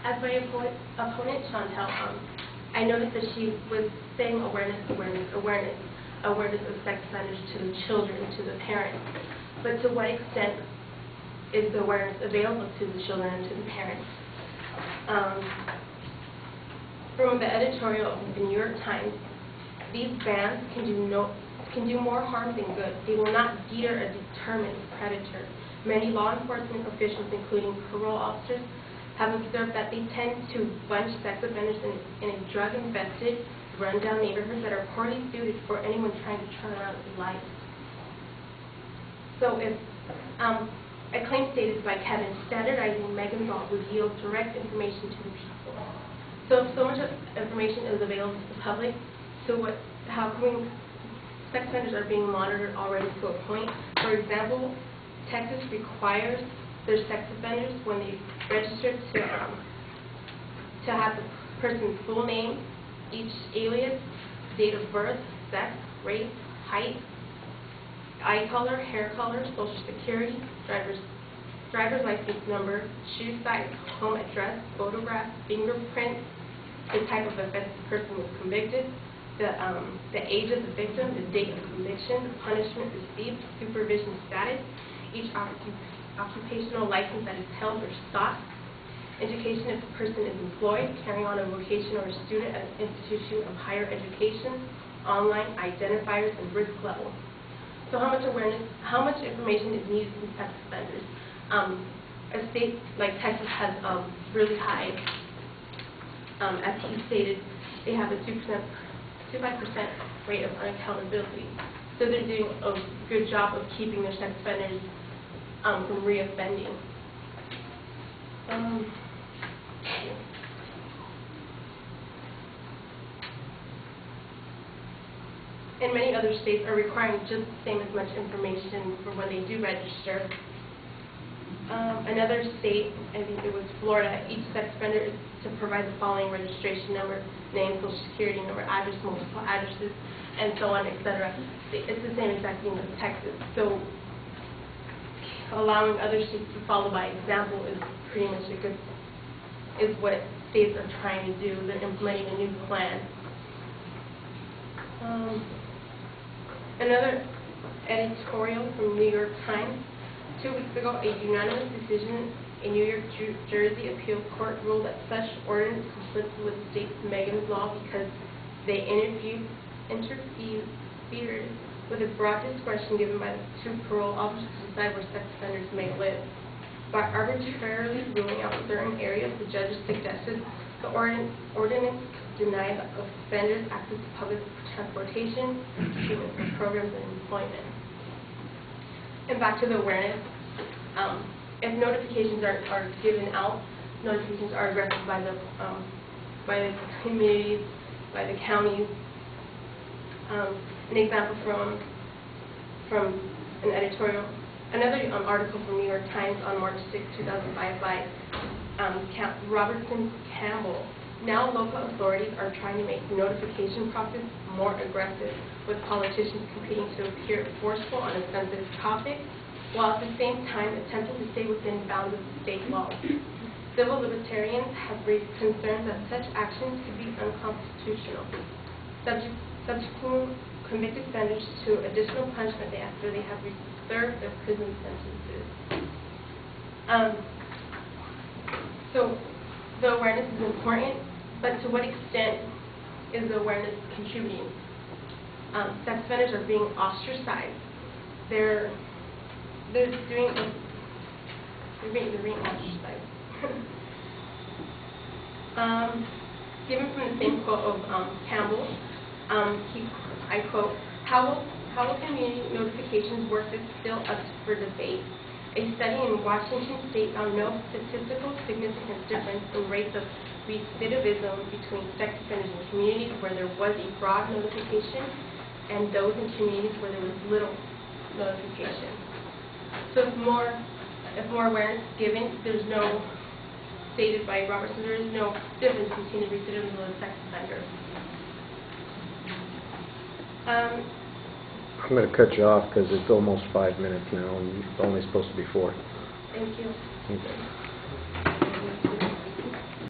As my opponent, Chantel, I noticed that she was saying awareness of sex offenders to the children, to the parents. But to what extent is the awareness available to the children and to the parents? From the editorial of the New York Times, these bans can do more harm than good. They will not deter a determined predator. Many law enforcement officials, including parole officers, have observed that they tend to bunch sex offenders in a drug-infested, run-down neighborhoods that are poorly suited for anyone trying to turn around their life. So if a claim stated by Kevin, standardizing Megan's Law would yield direct information to the people. So if so much information is available to the public, how come sex offenders are being monitored already to a point? For example, Texas requires their sex offenders, when they register, to have the person's full name, each alias, date of birth, sex, race, height, eye color, hair color, social security, driver's license number, shoe size, home address, photograph, fingerprint, the type of offense the person was convicted, the age of the victim, the date of conviction, the punishment received, supervision status, each occupational license that is held or sought, education if the person is employed, carrying on a vocation or a student at an institution of higher education, online identifiers, and risk level. So how much information is needed from sex offenders? A state like Texas has a really high, as he stated, they have a 2.5% rate of unaccountability. So they're doing a good job of keeping their sex offenders from reoffending. And many other states are requiring just the same as much information for when they do register. Another state, I think it was Florida, each sex offender is to provide the following registration number, name, social security number, address, multiple addresses, and so on, etc. It's the same exact thing as Texas. So allowing other states to follow by example is pretty much is what states are trying to do. They're implementing a new plan. Another editorial from New York Times. 2 weeks ago, a unanimous decision in New York, Jersey appeal court ruled that such ordinance conflicts with the state's Megan's Law because they interfered with the broad discretion given by the two parole officers to decide where sex offenders may live. By arbitrarily ruling out certain areas, the judges suggested the ordinance could deny the offenders access to public transportation, treatment programs, and employment. And back to the awareness, if notifications are given out, notifications are addressed by the communities, by the counties. An example from an editorial, another article from New York Times on March 6, 2005 by Robertson Campbell. Now local authorities are trying to make the notification process more aggressive, with politicians competing to appear forceful on a sensitive topic, while at the same time attempting to stay within bounds of the state laws. Civil libertarians have raised concerns that such actions could be unconstitutional, subjecting convicted offenders to additional punishment after they have served their prison sentences. So the awareness is important, but to what extent is the awareness contributing? Sex offenders are being ostracized. They're being ostracized. Given from the same quote of Campbell, I quote, how will community notifications work is still up for debate. A study in Washington State found no statistical significant difference in rates of recidivism between sex offenders in communities where there was a broad notification and those in communities where there was little notification. So if more awareness is given, there's no, stated by Robertson, there is no difference between the recidivism of a sex offender. I'm going to cut you off because it's almost 5 minutes now and you're only supposed to be 4. Thank you. Okay.